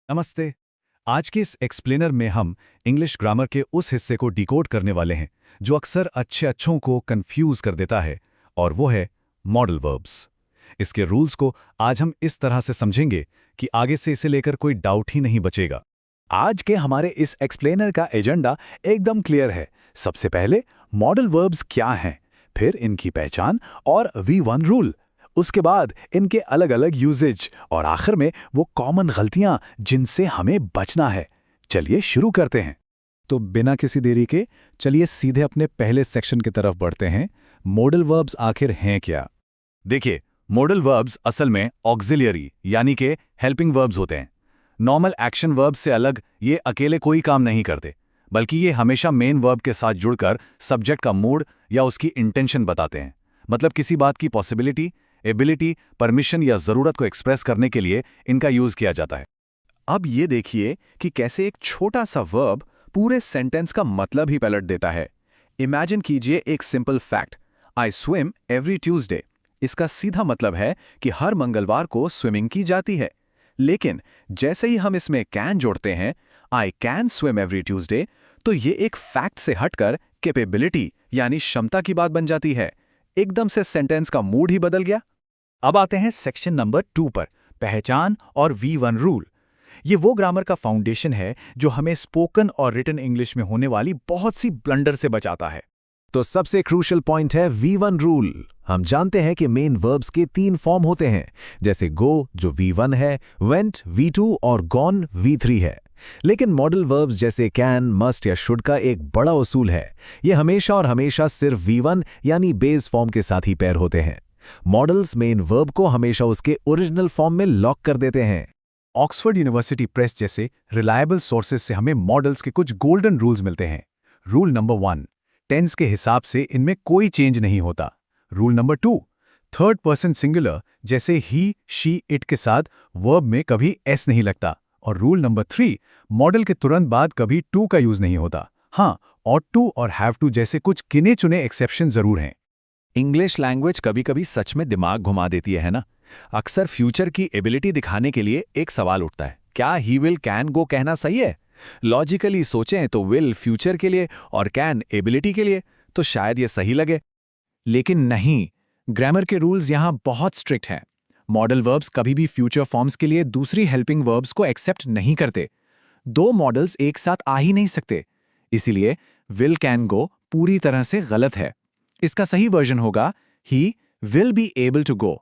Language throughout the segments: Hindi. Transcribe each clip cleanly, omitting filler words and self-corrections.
नमस्ते। आज के इस एक्सप्लेनर में हम इंग्लिश ग्रामर के उस हिस्से को डिकोड करने वाले हैं जो अक्सर अच्छे अच्छों को कंफ्यूज कर देता है, और वो है मॉडल वर्ब्स। इसके रूल्स को आज हम इस तरह से समझेंगे कि आगे से इसे लेकर कोई डाउट ही नहीं बचेगा। आज के हमारे इस एक्सप्लेनर का एजेंडा एकदम क्लियर है। सबसे पहले मॉडल वर्ब्स क्या हैं, फिर इनकी पहचान और V1 रूल, उसके बाद इनके अलग अलग यूजेज और आखिर में वो कॉमन गलतियां जिनसे हमें बचना है। चलिए शुरू करते हैं। तो बिना किसी देरी के चलिए सीधे अपने पहले सेक्शन की तरफ बढ़ते हैं। मॉडल वर्ब्स आखिर हैं क्या? देखिए, मॉडल वर्ब्स असल में ऑक्सिलियरी यानी कि हेल्पिंग वर्ब्स होते हैं। नॉर्मल एक्शन वर्ब्स से अलग ये अकेले कोई काम नहीं करते, बल्कि ये हमेशा मेन वर्ब के साथ जुड़कर सब्जेक्ट का मूड या उसकी इंटेंशन बताते हैं। मतलब किसी बात की पॉसिबिलिटी, एबिलिटी, परमिशन या ज़रूरत को एक्सप्रेस करने के लिए इनका यूज़ किया जाता है। अब ये देखिए कि कैसे एक छोटा सा वर्ब पूरे सेंटेंस का मतलब ही पलट देता है। इमेजिन कीजिए एक simple fact, I swim every Tuesday. इसका सीधा मतलब है कि हर मंगलवार को स्विमिंग की जाती है। लेकिन जैसे ही हम इसमें कैन जोड़ते हैं, I can swim every Tuesday, तो ये एक फैक्ट से हटकर कैपेबिलिटी यानी क्षमता की बात बन जाती है। एकदम से सेंटेंस का मूड ही बदल गया। अब आते हैं सेक्शन नंबर 2 पर, पहचान और V1 रूल। ये वो ग्रामर का फाउंडेशन है जो हमें स्पोकन और रिटन इंग्लिश में होने वाली बहुत सी ब्लंडर से बचाता है। तो सबसे क्रूशियल पॉइंट है V1 रूल। हम जानते हैं कि मेन वर्ब्स के 3 फॉर्म होते हैं, जैसे गो जो V1 है, वेंट V2 और गॉन V3 है। लेकिन मॉडल वर्ब्स जैसे कैन, मस्ट या शुड का एक बड़ा उसूल है। ये हमेशा और हमेशा सिर्फ V1 यानी बेस फॉर्म के साथ ही पैर होते हैं। मॉडल्स मेन वर्ब को हमेशा उसके ओरिजिनल फॉर्म में लॉक कर देते हैं। ऑक्सफोर्ड यूनिवर्सिटी प्रेस जैसे रिलायबल सोर्सेज से हमें मॉडल्स के कुछ गोल्डन रूल्स मिलते हैं। रूल नंबर 1, टेंस के हिसाब से इनमें कोई चेंज नहीं होता। Rule number 2, third person singular जैसे ही, शी, इट के साथ वर्ब में कभी एस नहीं लगता। और रूल नंबर 3, मॉडल के तुरंत बाद कभी टू का यूज नहीं होता। हाँ, ऑट टू और हैव टू जैसे कुछ गिने चुने एक्सेप्शन जरूर हैं। इंग्लिश लैंग्वेज कभी कभी सच में दिमाग घुमा देती है ना। अक्सर फ्यूचर की एबिलिटी दिखाने के लिए एक सवाल उठता है, क्या ही विल कैन गो कहना सही है? लॉजिकली सोचें तो विल फ्यूचर के लिए और कैन एबिलिटी के लिए, तो शायद ये सही लगे। लेकिन नहीं, ग्रामर के रूल्स यहाँ बहुत स्ट्रिक्ट हैं। मॉडल वर्ब्स कभी भी फ्यूचर फॉर्म्स के लिए दूसरी हेल्पिंग वर्ब्स को एक्सेप्ट नहीं करते। 2 मॉडल्स एक साथ आ ही नहीं सकते। इसीलिए विल कैन गो पूरी तरह से गलत है। इसका सही वर्जन होगा he will be able to go.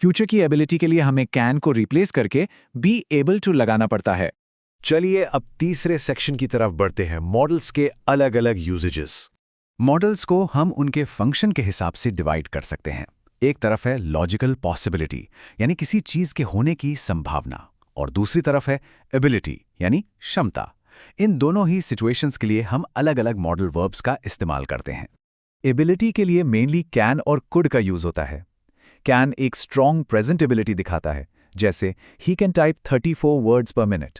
Future की एबिलिटी के लिए हमें कैन को रिप्लेस करके बी एबल टू लगाना पड़ता है। चलिए अब तीसरे सेक्शन की तरफ बढ़ते हैं, मॉडल्स के अलग अलग यूजेजेस। मॉडल्स को हम उनके फंक्शन के हिसाब से डिवाइड कर सकते हैं। एक तरफ है लॉजिकल पॉसिबिलिटी यानी किसी चीज के होने की संभावना, और दूसरी तरफ है एबिलिटी यानी क्षमता। इन दोनों ही सिचुएशंस के लिए हम अलग अलग मॉडल वर्ब्स का इस्तेमाल करते हैं। एबिलिटी के लिए मेनली कैन और कुड का यूज होता है। कैन एक स्ट्रॉन्ग प्रेजेंट एबिलिटी दिखाता है, जैसे ही कैन टाइप 34 वर्ड्स पर मिनट।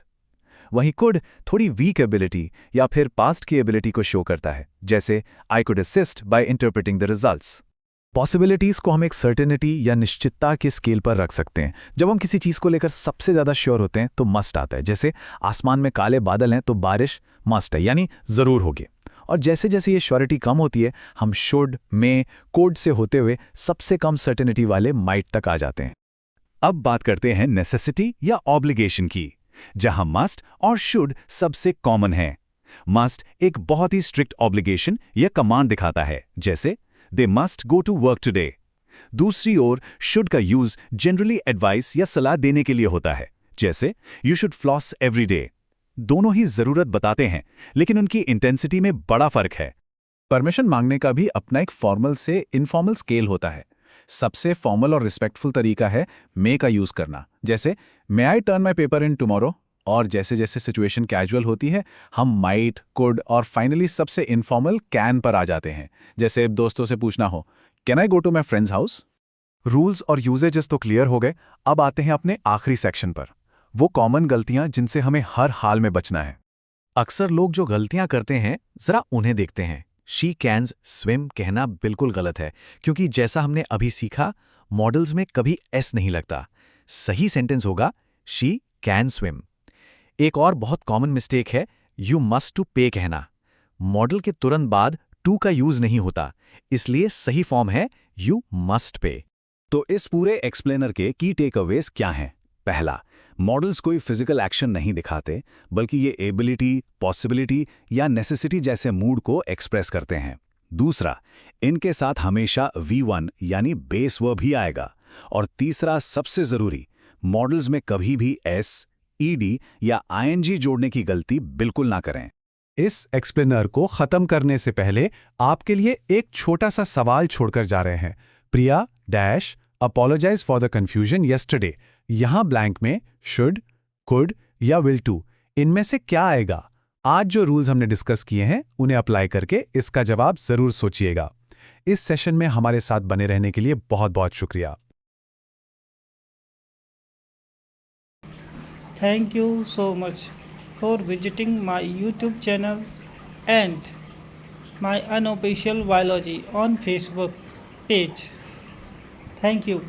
वहीं कुड थोड़ी वीक एबिलिटी या फिर पास्ट की एबिलिटी को शो करता है, जैसे I could assist by interpreting the results. Possibilities को हम एक सर्टेनिटी या निश्चितता के स्केल पर रख सकते हैं। जब हम किसी चीज को लेकर सबसे ज्यादा श्योर होते हैं तो मस्ट आता है, जैसे आसमान में काले बादल हैं तो बारिश मस्ट है यानी जरूर होगी। और जैसे जैसे ये श्योरिटी कम होती है, हम शुड, मे, कोड से होते हुए सबसे कम सर्टेनिटी वाले माइट तक आ जाते हैं। अब बात करते हैं नेसेसिटी या ऑब्लिगेशन की, जहां मस्ट और शुड सबसे कॉमन है। मस्ट एक बहुत ही स्ट्रिक्ट ऑब्लिगेशन या कमांड दिखाता है, जैसे they must go to work today. दूसरी ओर शुड का यूज जनरली एडवाइस या सलाह देने के लिए होता है, जैसे you should floss every day. दोनों ही जरूरत बताते हैं, लेकिन उनकी इंटेंसिटी में बड़ा फर्क है। परमिशन मांगने का भी अपना एक फॉर्मल से इनफॉर्मल स्केल होता है। सबसे फॉर्मल और रिस्पेक्टफुल तरीका है मे का यूज करना, जैसे may I turn my paper in tomorrow. और जैसे जैसे सिचुएशन कैजुअल होती है, हम माइट, कुड और फाइनली सबसे इनफॉर्मल कैन पर आ जाते हैं, जैसे दोस्तों से पूछना हो, can I go to my friends house. Rules और यूजेजेस तो क्लियर हो गए। अब आते हैं अपने आखिरी सेक्शन पर, वो कॉमन गलतियां जिनसे हमें हर हाल में बचना है। अक्सर लोग जो गलतियां करते हैं, जरा उन्हें देखते हैं। शी कैन्स स्विम कहना बिल्कुल गलत है, क्योंकि जैसा हमने अभी सीखा, मॉडल्स में कभी एस नहीं लगता। सही सेंटेंस होगा शी कैन स्विम। एक और बहुत कॉमन मिस्टेक है यू मस्ट टू पे कहना। मॉडल के तुरंत बाद टू का यूज नहीं होता, इसलिए सही फॉर्म है यू मस्ट पे। तो इस पूरे एक्सप्लेनर के की टेकअवेज क्या हैं? पहला, मॉडल्स कोई फिजिकल एक्शन नहीं दिखाते, बल्कि ये एबिलिटी, पॉसिबिलिटी या नेसेसिटी जैसे मूड को एक्सप्रेस करते हैं। दूसरा, इनके साथ हमेशा V1 यानी बेस वर्ब ही आएगा। और तीसरा, सबसे जरूरी, मॉडल्स में कभी भी S, ED या ING जोड़ने की गलती बिल्कुल ना करें। इस एक्सप्लेनर को खत्म करने से पहले आपके लिए एक छोटा सा सवाल छोड़कर जा रहे हैं। Priya dash apologize for the confusion yesterday, यहां ब्लैंक में शुड, कुड या विल टू, इनमें से क्या आएगा? आज जो रूल्स हमने डिस्कस किए हैं उन्हें अप्लाई करके इसका जवाब जरूर सोचिएगा। इस सेशन में हमारे साथ बने रहने के लिए बहुत बहुत शुक्रिया। Thank you so much for visiting my YouTube channel and my unofficial biology on Facebook page. Thank you.